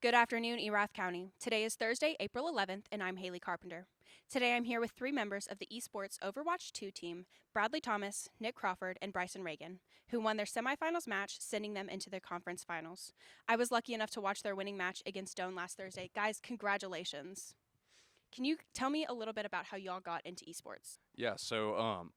Good afternoon, Erath County. Today is Thursday, April 11th, and I'm Haeley Carpenter. Today I'm here with three members of the eSports Overwatch 2 team, Bradley Thomas, Nick Crawford, and Bryson Reagan, who won their semifinals match, sending them into their conference finals. I was lucky enough to watch their winning match against Doane last Thursday. Guys, congratulations. Can you tell me a little bit about how y'all got into esports? Yeah,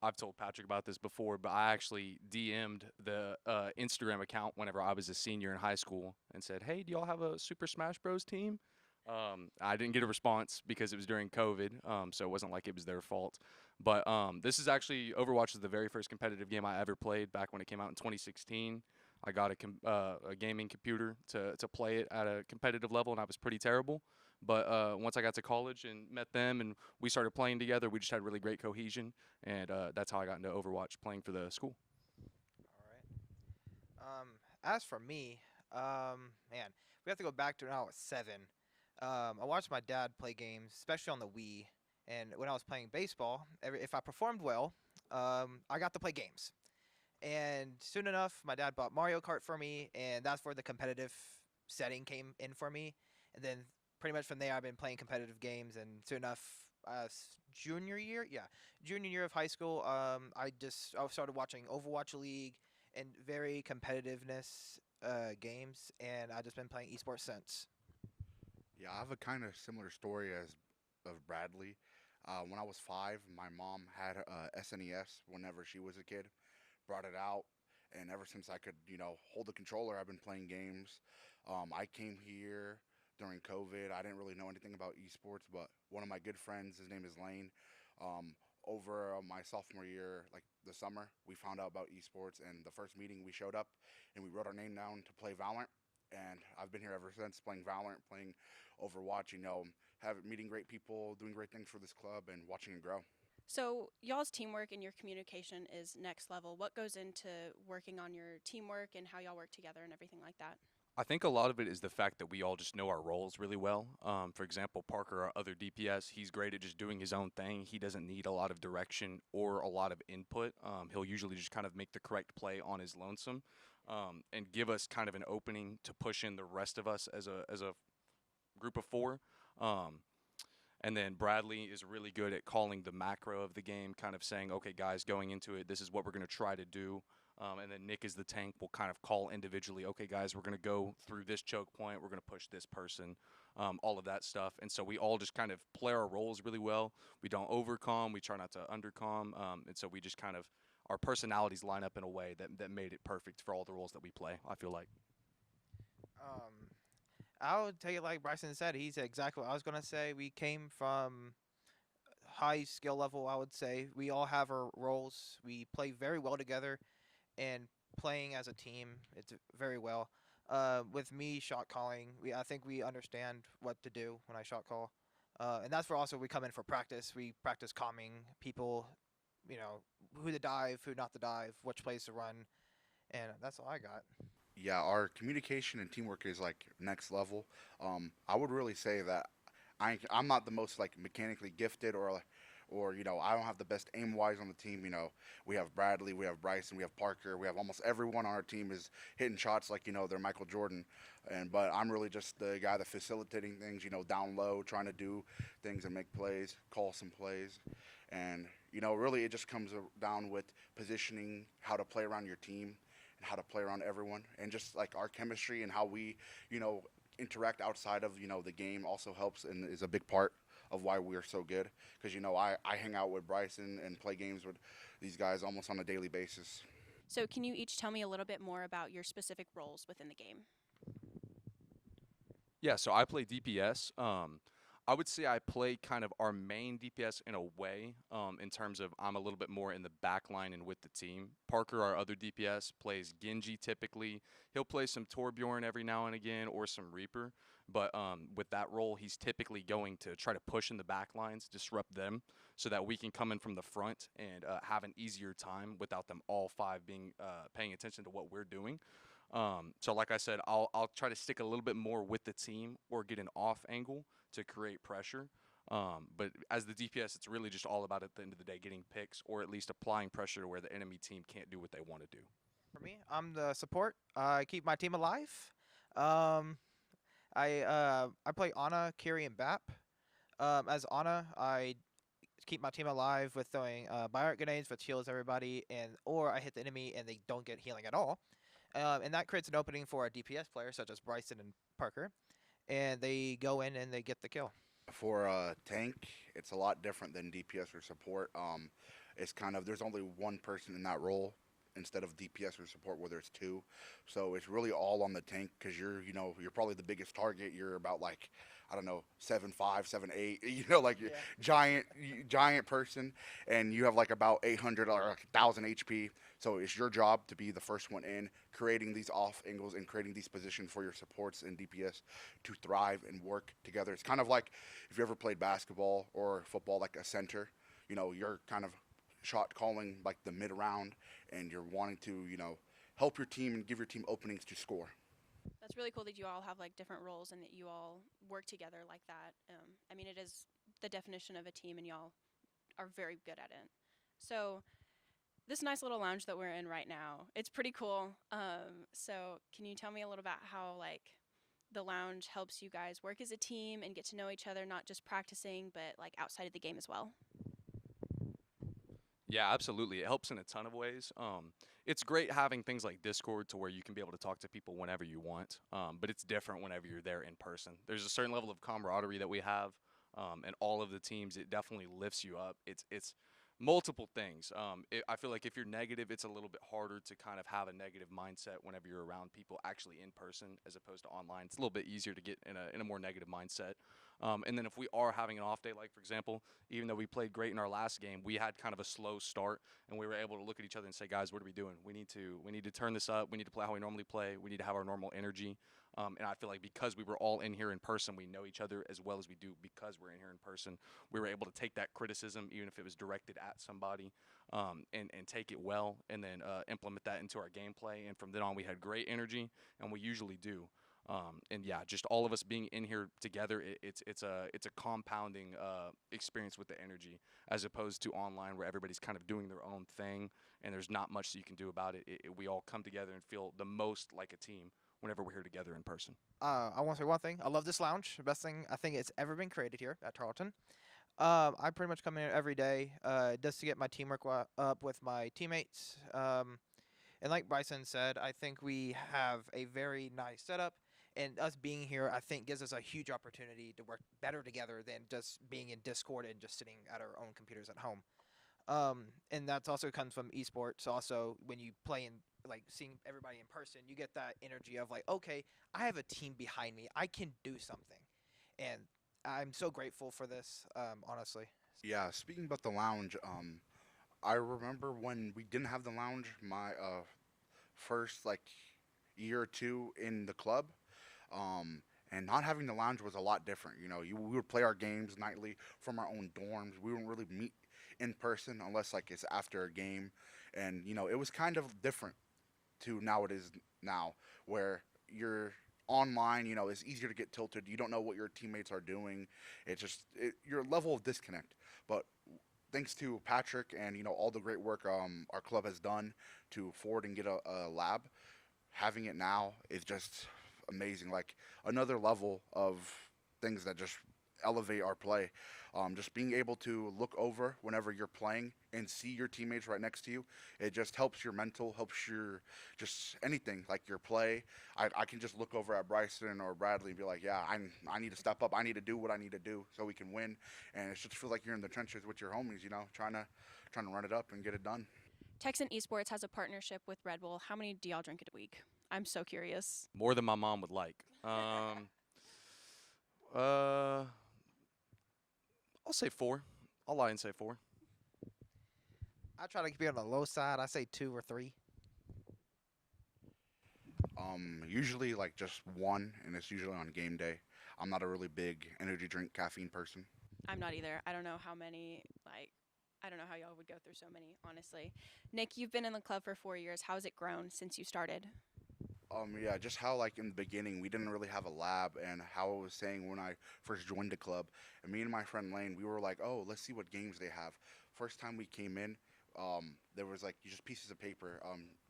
I've told Patrick about this before, but I actually DM'd the Instagram account whenever I was a senior in high school and said, "Hey, do y'all have a Super Smash Bros. Team?" I didn't get a response because it was during COVID, so it wasn't like it was their fault. But this is actually Overwatch is the very first competitive game I ever played back when it came out in 2016. I got a gaming computer to play it at a competitive level, and I was pretty terrible. But once I got to college and met them, and we started playing together, we just had really great cohesion, and that's how I got into Overwatch, playing for the school. All right. As for me, man, we have to go back to when I was 7. I watched my dad play games, especially on the Wii. And when I was playing baseball, if I performed well, I got to play games. And soon enough, my dad bought Mario Kart for me, and that's where the competitive setting came in for me. And then pretty much from there, I've been playing competitive games. And soon enough, junior year, yeah, junior year of high school, I started watching Overwatch League and very competitiveness games, and I've just been playing esports since. Yeah, I have a kind of similar story as of Bradley. When I was 5, my mom had a SNES whenever she was a kid, brought it out, and ever since I could, hold the controller, I've been playing games. I came here during COVID. I didn't really know anything about esports, but one of my good friends, his name is Lane, um, over my sophomore year, like the summer, we found out about esports, and the first meeting we showed up and we wrote our name down to play Valorant. And I've been here ever since playing Valorant, playing Overwatch, meeting great people, doing great things for this club, and watching it grow. So, y'all's teamwork and your communication is next level. What goes into working on your teamwork and how y'all work together and everything like that? I think a lot of it is the fact that we all just know our roles really well. For example, Parker, our other DPS, he's great at just doing his own thing. He doesn't need a lot of direction or a lot of input. He'll usually just kind of make the correct play on his lonesome, and give us kind of an opening to push in the rest of us as a group of four. Um, and then Bradley is really good at calling the macro of the game, kind of saying, okay, guys, going into it, this is what we're going to try to do. And then Nick is the tank, will kind of call individually, okay, guys, we're going to go through this choke point, we're going to push this person, all of that stuff. And so we all just kind of play our roles really well. We don't overcom, we try not to undercom. And so we just kind of, our personalities line up in a way that made it perfect for all the roles that we play, I feel like. Um, I would take it like Bryson said. He's exactly what I was gonna say. We came from high skill level. I would say we all have our roles. We play very well together, and playing as a team, it's very well. With me shot calling, I think we understand what to do when I shot call, and that's where also we come in for practice. We practice calming people, who to dive, who not to dive, which plays to run, and that's all I got. Yeah, our communication and teamwork is like next level. I would really say that I'm not the most like mechanically gifted or I don't have the best aim wise on the team. We have Bradley, we have Bryson, we have Parker, we have almost everyone on our team is hitting shots like they're Michael Jordan, and but I'm really just the guy that facilitating things. Down low, trying to do things and make plays, call some plays, and really it just comes down with positioning, how to play around your team and how to play around everyone, and just like our chemistry and how we you know interact outside of the game also helps and is a big part of why we're so good, because I hang out with Bryson and play games with these guys almost on a daily basis. So, can you each tell me a little bit more about your specific roles within the game? Yeah, so I play DPS. I would say I play kind of our main DPS in a way, in terms of I'm a little bit more in the back line and with the team. Parker, our other DPS, plays Genji typically. He'll play some Torbjorn every now and again or some Reaper. But with that role, he's typically going to try to push in the back lines, disrupt them, so that we can come in from the front and have an easier time without them all five being paying attention to what we're doing. So like I said, I'll try to stick a little bit more with the team or get an off angle to create pressure. But as the DPS, it's really just all about at the end of the day getting picks or at least applying pressure to where the enemy team can't do what they want to do. For me, I'm the support. I keep my team alive. Um, I play Ana, Kiri, and Bap. As Ana, I keep my team alive with throwing bio grenades, which heals everybody, or I hit the enemy and they don't get healing at all. And that creates an opening for a DPS player such as Bryson and Parker, and they go in and they get the kill. For a tank, it's a lot different than DPS or support. It's kind of there's only one person in that role instead of DPS or support where there's two. So it's really all on the tank because you're probably the biggest target. You're about like I don't know 7'5", 7'8", like Yeah. giant person, and you have like about 800 or like 1,000 HP. So it's your job to be the first one in, creating these off angles and creating these positions for your supports and DPS to thrive and work together. It's kind of like if you ever played basketball or football, like a center, you're kind of shot calling like the mid round, and you're wanting to, help your team and give your team openings to score. That's really cool that you all have like different roles and that you all work together like that. I mean, it is the definition of a team, and y'all are very good at it. So, this nice little lounge that we're in right now, it's pretty cool. So, can you tell me a little about how like the lounge helps you guys work as a team and get to know each other, not just practicing, but like outside of the game as well? Yeah, absolutely. It helps in a ton of ways. It's great having things like Discord to where you can be able to talk to people whenever you want, but it's different whenever you're there in person. There's a certain level of camaraderie that we have, and all of the teams. It definitely lifts you up. It's multiple things. I feel like if you're negative, it's a little bit harder to kind of have a negative mindset whenever you're around people actually in person as opposed to online. It's a little bit easier to get in a more negative mindset. And then if we are having an off day, like for example, even though we played great in our last game, we had kind of a slow start, and we were able to look at each other and say, guys, what are we doing? We need to turn this up. We need to play how we normally play. We need to have our normal energy. And I feel like because we were all in here in person, we know each other as well as we do because we're in here in person. We were able to take that criticism, even if it was directed at somebody, and take it well, and then implement that into our gameplay. And from then on, we had great energy, and we usually do. And yeah, just all of us being in here together, it's a compounding experience with the energy, as opposed to online where everybody's kind of doing their own thing and there's not much that you can do about it. We all come together and feel the most like a team whenever we're here together in person. I want to say one thing. I love this lounge. The best thing I think it's ever been created here at Tarleton. I pretty much come in every day just to get my teamwork up with my teammates. And like Bryson said, I think we have a very nice setup. And us being here, I think, gives us a huge opportunity to work better together than just being in Discord and just sitting at our own computers at home. And that's also comes from esports. Also, when you play in like seeing everybody in person, you get that energy of like, okay, I have a team behind me. I can do something, and I'm so grateful for this. Honestly. Yeah, speaking about the lounge, I remember when we didn't have the lounge, my first like year or two in the club, and not having the lounge was a lot different. We would play our games nightly from our own dorms. We wouldn't really meet in person unless like it's after a game, and it was kind of different to now it is now, where you're online. It's easier to get tilted. You don't know what your teammates are doing. It's just your level of disconnect. But thanks to Patrick and all the great work our club has done to forward and get a lab, having it now is just amazing. Like another level of things that just elevate our play. Just being able to look over whenever you're playing and see your teammates right next to you, it just helps your mental, helps your just anything like your play. I can just look over at Bryson or Bradley and be like, yeah, I need to step up. I need to do what I need to do so we can win. And it just feels like you're in the trenches with your homies, trying to run it up and get it done. Tarleton E-sports has a partnership with Red Bull. How many do y'all drink a week? I'm so curious. More than my mom would like. Uh, I'll say 4. I'll lie and say 4. I try to be on the low side. I say 2 or 3. Usually like just one, and it's usually on game day. I'm not a really big energy drink caffeine person. I'm not either. I don't know how many, like, I don't know how y'all would go through so many, honestly. Nick, you've been in the club for 4 years. How has it grown since you started? Yeah, just how like in the beginning we didn't really have a lab, and how I was saying when I first joined the club, and me and my friend Lane, we were like, oh, let's see what games they have. First time we came in, there was like just pieces of paper,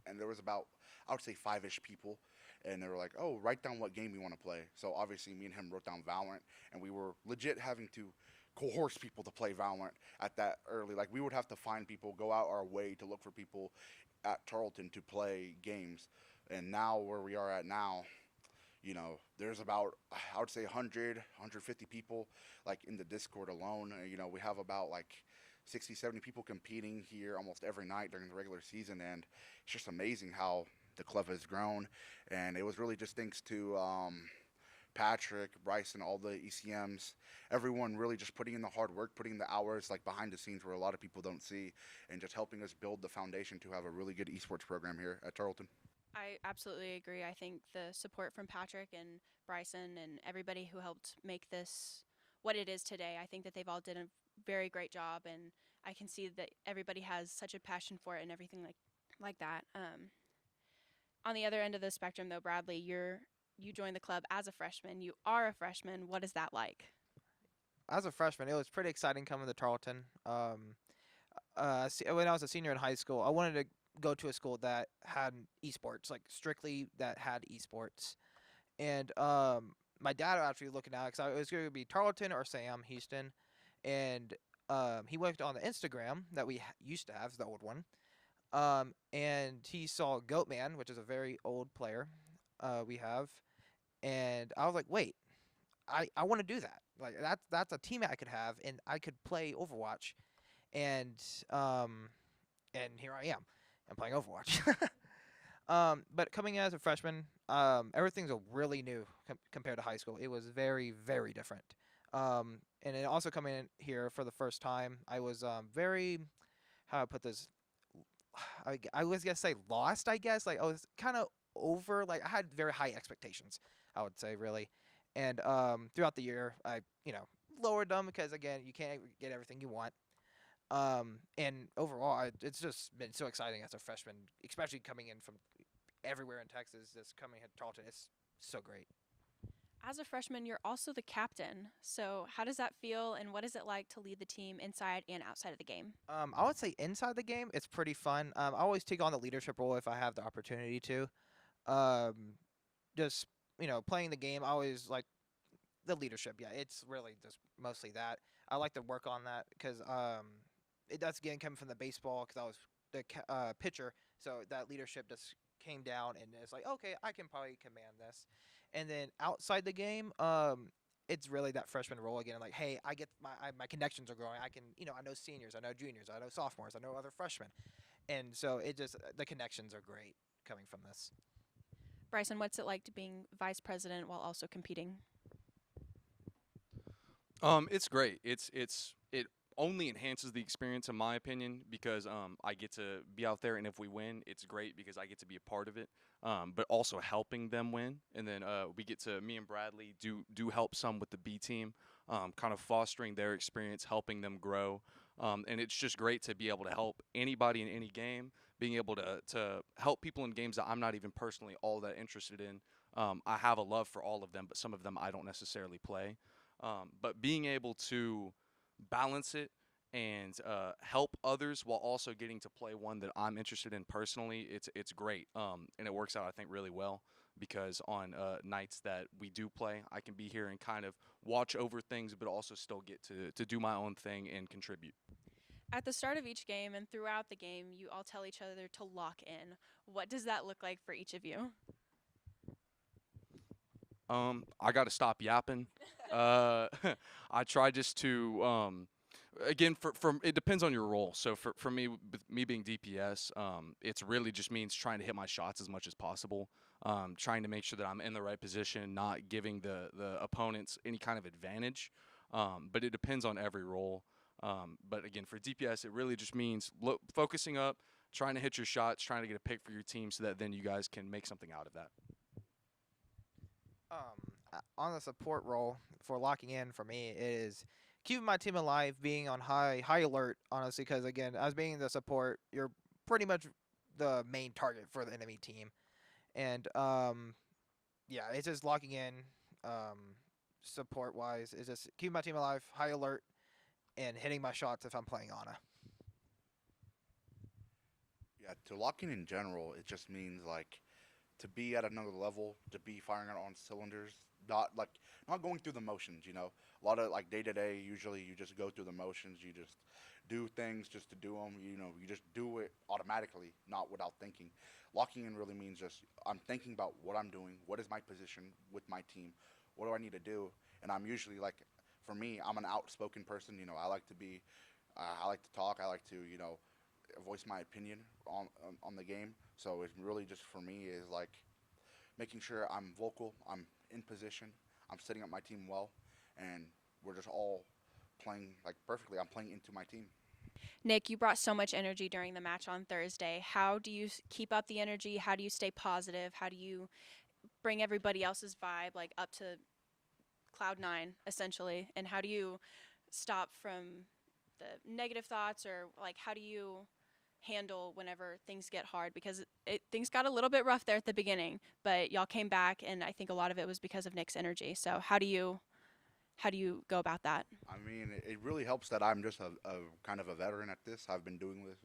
and there was about I would say 5-ish people, and they were like, "Oh, write down what game you want to play." So obviously, me and him wrote down Valorant, and we were legit having to coerce people to play Valorant at that early. Like we would have to find people, go out our way to look for people at Tarleton to play games. And now where we are at now, there's about, I would say 100, 150 people like in the Discord alone. And, we have about like 60, 70 people competing here almost every night during the regular season. And it's just amazing how the club has grown. And it was really just thanks to Patrick, Bryson, all the ECMs, everyone really just putting in the hard work, putting in the hours like behind the scenes where a lot of people don't see, and just helping us build the foundation to have a really good esports program here at Tarleton. I absolutely agree. I think the support from Patrick and Bryson and everybody who helped make this what it is today, I think that they've all done a very great job, and I can see that everybody has such a passion for it and everything like that. On the other end of the spectrum, though, Bradley, you joined the club as a freshman. You are a freshman. What is that like? As a freshman, it was pretty exciting coming to Tarleton. When I was a senior in high school, I wanted to go to a school that had esports, like strictly that had esports. And my dad was actually looking at it because it was going to be Tarleton or Sam Houston. And he went on the Instagram that we used to have, the old one. And he saw Goatman, which is a very old player we have. And I was like, wait, I want to do that. Like that's a team I could have, and I could play Overwatch. And here I am. I'm playing Overwatch. But coming in as a freshman, everything's really new compared to high school. It was very, very different. And then also coming in here for the first time, I was very, how do I put this? I was gonna say lost. I guess like I was kind of over. Like I had very high expectations, I would say, really. And throughout the year, I lowered them because again, you can't get everything you want. And overall, it's just been so exciting as a freshman, especially coming in from everywhere in Texas. Just coming at Tarleton, it's so great. As a freshman, you're also the captain. So how does that feel, and what is it like to lead the team inside and outside of the game? I would say inside the game, it's pretty fun. I always take on the leadership role if I have the opportunity to. Just playing the game, I always like the leadership. Yeah, it's really just mostly that. I like to work on that because that's again coming from the baseball because I was the pitcher, so that leadership just came down and it's like, okay, I can probably command this. And then outside the game, it's really that freshman role again. Like, hey, I get my connections are growing. I can, I know seniors, I know juniors, I know sophomores, I know other freshmen, and so it just the connections are great coming from this. Bryson, what's it like to being vice president while also competing? It's great. It only enhances the experience in my opinion because I get to be out there, and if we win, it's great because I get to be a part of it. But also helping them win, and then me and Bradley do help some with the B team, kind of fostering their experience, helping them grow. And it's just great to be able to help anybody in any game, being able to help people in games that I'm not even personally all that interested in. I have a love for all of them, but some of them I don't necessarily play. But being able to balance it and help others while also getting to play one that I'm interested in personally, it's great. And it works out, I think, really well because on nights that we do play, I can be here and kind of watch over things, but also still get to do my own thing and contribute. At the start of each game and throughout the game, you all tell each other to lock in. What does that look like for each of you? I got to stop yapping. I try just to, again, for it depends on your role. So for me, with me being DPS, it's really just means trying to hit my shots as much as possible. Trying to make sure that I'm in the right position, not giving the opponents any kind of advantage. But it depends on every role. But again, for DPS, it really just means focusing up, trying to hit your shots, trying to get a pick for your team so that then you guys can make something out of that. On the support role for locking in for me is keeping my team alive, being on high alert, honestly, because again, as being the support, you're pretty much the main target for the enemy team, and yeah, it's just locking in, support wise, is just keeping my team alive, high alert, and hitting my shots if I'm playing Ana. Yeah, to lock in general, it just means like to be at another level, to be firing on cylinders, not going through the motions. A lot of like day to day. Usually, you just go through the motions. You just do things just to do them. You just do it automatically, not without thinking. Locking in really means just I'm thinking about what I'm doing. What is my position with my team? What do I need to do? And I'm usually like, for me, I'm an outspoken person. I like to be, I like to talk. I like to, voice my opinion on the game. So it really just for me is like making sure I'm vocal, I'm in position, I'm setting up my team well, and we're just all playing like perfectly. I'm playing into my team. Nick, you brought so much energy during the match on Thursday. How do you keep up the energy? How do you stay positive? How do you bring everybody else's vibe like up to cloud nine essentially? And how do you stop from the negative thoughts, or like how do you handle whenever things get hard? Because things got a little bit rough there at the beginning, but y'all came back, and I think a lot of it was because of Nick's energy. So how do you go about that? I mean, it really helps that I'm just a kind of a veteran at this. I've been doing this,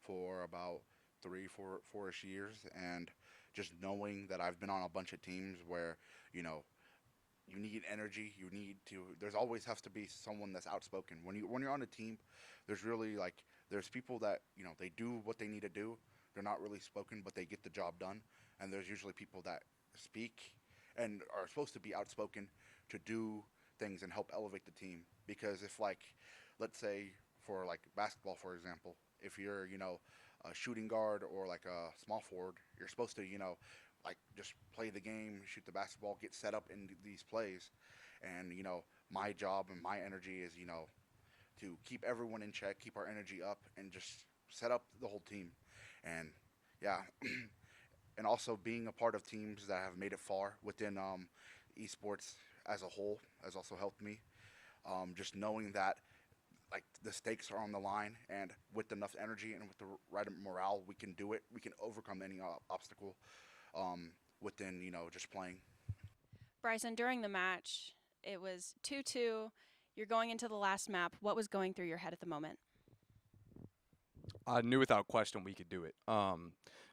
for about 4-ish years, and just knowing that I've been on a bunch of teams where, you need energy. You need to. There's always has to be someone that's outspoken. When you're on a team, there's really like there's people that they do what they need to do. They're not really spoken, but they get the job done. And there's usually people that speak and are supposed to be outspoken to do things and help elevate the team. Because if like, let's say for like basketball, for example, if you're a shooting guard or like a small forward, you're supposed to like just play the game, shoot the basketball, get set up in these plays. And my job and my energy is to keep everyone in check, keep our energy up, and just set up the whole team. And yeah, and also being a part of teams that have made it far within esports as a whole has also helped me. Just knowing that like the stakes are on the line, and with enough energy and with the right morale, we can do it. We can overcome any obstacle within just playing. Bryson, during the match, it was 2-2. You're going into the last map. What was going through your head at the moment? I knew without question we could do it.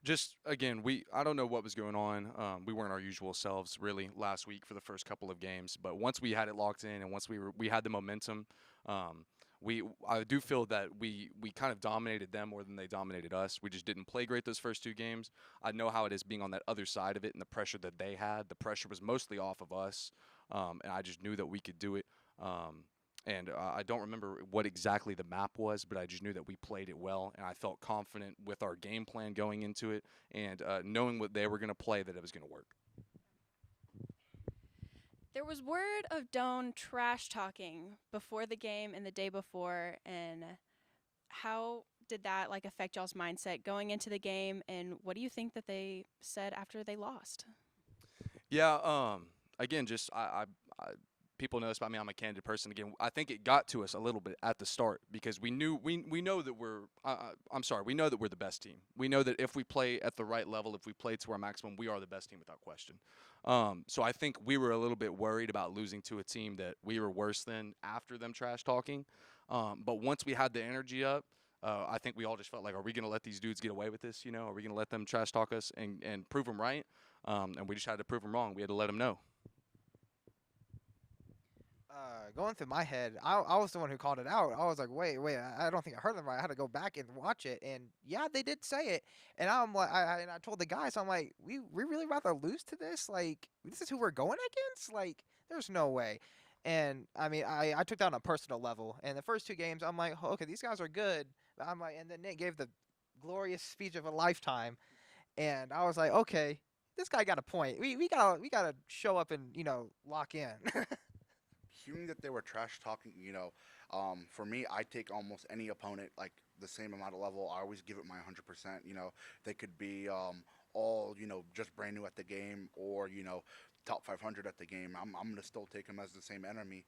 Just again, I don't know what was going on. We weren't our usual selves really last week for the first couple of games, but once we had it locked in and once we had the momentum, I do feel that we kind of dominated them more than they dominated us. We just didn't play great those first two games. I know how it is being on that other side of it and the pressure that they had. The pressure was mostly off of us, and I just knew that we could do it. And I don't remember what exactly the map was, but I just knew that we played it well, and I felt confident with our game plan going into it, and knowing what they were going to play, that it was going to work. There was word of Doan trash talking before the game and the day before, and how did that like affect y'all's mindset going into the game, and what do you think that they said after they lost? Yeah, again, just people know this about me. I'm a candid person. Again, I think it got to us a little bit at the start because we know that we know that we're the best team. We know that if we play at the right level, if we play to our maximum, we are the best team without question. So I think we were a little bit worried about losing to a team that we were worse than after them trash talking. But once we had the energy up, I think we all just felt like, are we going to let these dudes get away with this? Are we going to let them trash talk us and prove them right? And we just had to prove them wrong. We had to let them know. Going through my head, I was the one who called it out. I was like, wait, I don't think I heard them right. I had to go back and watch it, and yeah, they did say it. And I'm like, I told the guys, I'm like, we really rather lose to this? Like, this is who we're going against? Like, there's no way. And I mean, I took that on a personal level. And the first two games, I'm like, okay, these guys are good. I'm like, and then Nick gave the glorious speech of a lifetime, and I was like, okay, this guy got a point. We gotta show up and lock in. Hearing that they were trash talking, for me, I take almost any opponent like the same amount of level. I always give it my 100%. They could be all just brand new at the game or top 500 at the game. I'm gonna still take them as the same enemy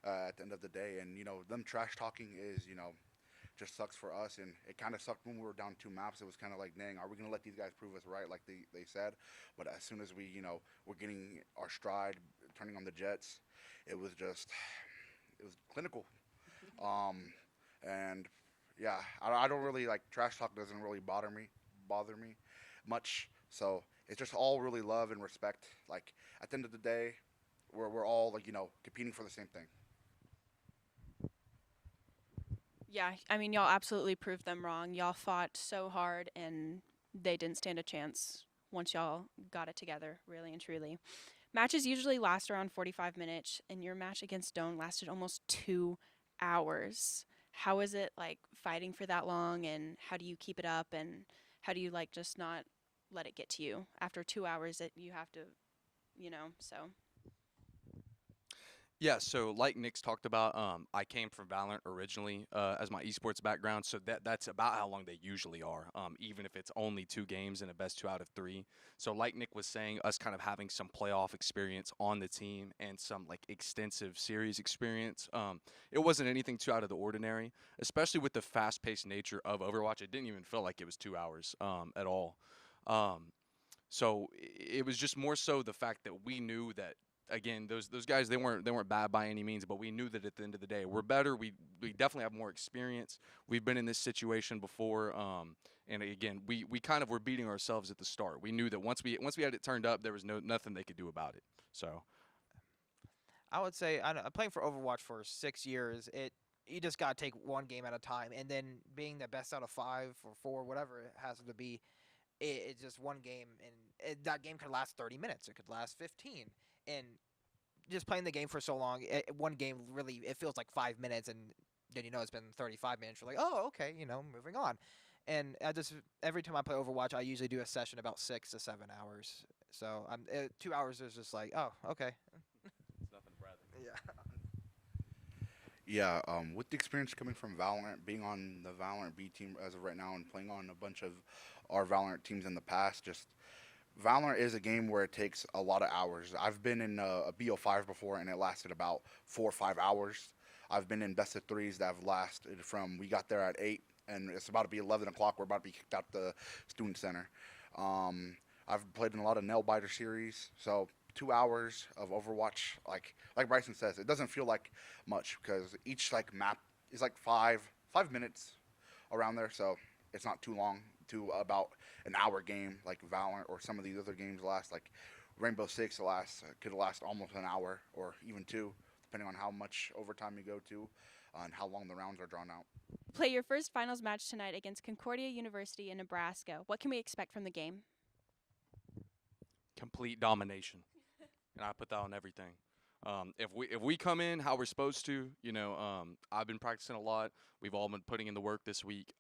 at the end of the day. And them trash talking is just sucks for us. And it kind of sucked when we were down 2 maps. It was kind of like, dang, are we gonna let these guys prove us right like they said? But as soon as we we're getting our stride, turning on the jets, it was clinical. And yeah, I don't really like trash talk. Doesn't really bother me much. So it's just all really love and respect. Like at the end of the day, we're all like competing for the same thing. Yeah, I mean, y'all absolutely proved them wrong. Y'all fought so hard, and they didn't stand a chance once y'all got it together, really and truly. Matches usually last around 45 minutes, and your match against Stone lasted almost 2 hours. How is it like fighting for that long, and how do you keep it up, and how do you like just not let it get to you after 2 hours that you have to, so. Yeah, so like Nick's talked about, I came from Valorant originally as my esports background, so that's about how long they usually are, even if it's only 2 games and a best 2 out of 3. So like Nick was saying, us kind of having some playoff experience on the team and some like extensive series experience, it wasn't anything too out of the ordinary, especially with the fast-paced nature of Overwatch. It didn't even feel like it was 2 hours at all. So it was just more so the fact that we knew that again those guys they weren't bad by any means, but we knew that at the end of the day we're better. We definitely have more experience. We've been in this situation before, and again we kind of were beating ourselves at the start. We knew that once we had it turned up, there was nothing they could do about it. So I would say I'm playing for Overwatch for 6 years. You just gotta take one game at a time, and then being the best out of 5 or 4, whatever it has to be, it's just one game, and that game could last 30 minutes. It could last 15, and just playing the game for so long, one game really it feels like 5 minutes, and then it's been 35 minutes. You're like, oh, okay, moving on. And every time I play Overwatch, I usually do a session about 6 to 7 hours. So 2 hours is just like, oh, okay. it's nothing, Bradley. Yeah. Yeah, with the experience coming from Valorant, being on the Valorant B team as of right now, and playing on a bunch of our Valorant teams in the past, just Valorant is a game where it takes a lot of hours. I've been in a BO5 before, and it lasted about 4 or 5 hours. I've been in best of threes that have lasted from we got there at 8, and it's about to be 11 o'clock. We're about to be kicked out the student center. I've played in a lot of nail biter series, so 2 hours of Overwatch, like Bryson says, it doesn't feel like much because each like map is like 5 minutes around there, so it's not too long. To about an hour game like Valorant or some of these other games last, like Rainbow Six could last almost an hour or even 2, depending on how much overtime you go to and how long the rounds are drawn out. Play your first finals match tonight against Concordia University in Nebraska. What can we expect from the game? Complete domination, and I put that on everything. If we come in how we're supposed to, I've been practicing a lot. We've all been putting in the work this week.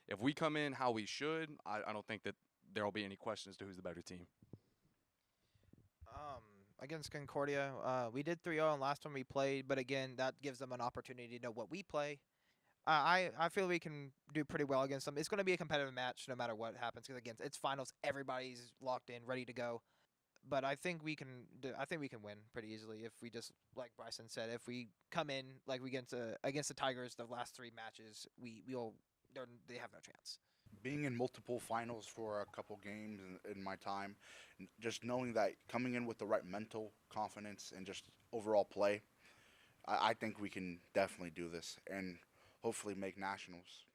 If we come in how we should, I don't think that there will be any questions to who's the better team. Against Concordia, we did 3-0 in last time we played, but again, that gives them an opportunity to know what we play. I feel we can do pretty well against them. It's going to be a competitive match no matter what happens, because again, it's finals. Everybody's locked in, ready to go. But I think we can win pretty easily if we just, like Bryson said, if we come in like we against the Tigers the last 3 matches, they have no chance. Being in multiple finals for a couple games in my time, just knowing that coming in with the right mental confidence and just overall play, I think we can definitely do this and hopefully make nationals.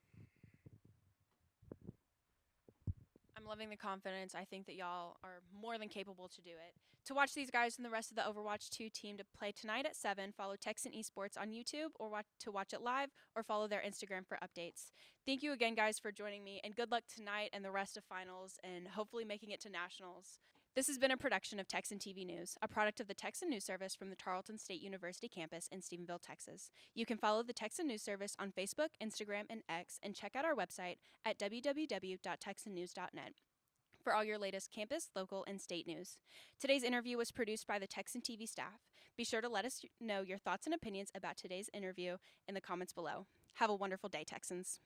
I'm loving the confidence. I think that y'all are more than capable to do it. To watch these guys and the rest of the Overwatch 2 team to play tonight at 7, follow Tarleton E-sports on YouTube or to watch it live, or follow their Instagram for updates. Thank you again, guys, for joining me, and good luck tonight and the rest of finals and hopefully making it to nationals. This has been a production of Texan TV News, a product of the Texan News Service from the Tarleton State University campus in Stephenville, Texas. You can follow the Texan News Service on Facebook, Instagram, and X, and check out our website at www.texannews.net for all your latest campus, local, and state news. Today's interview was produced by the Texan TV staff. Be sure to let us know your thoughts and opinions about today's interview in the comments below. Have a wonderful day, Texans.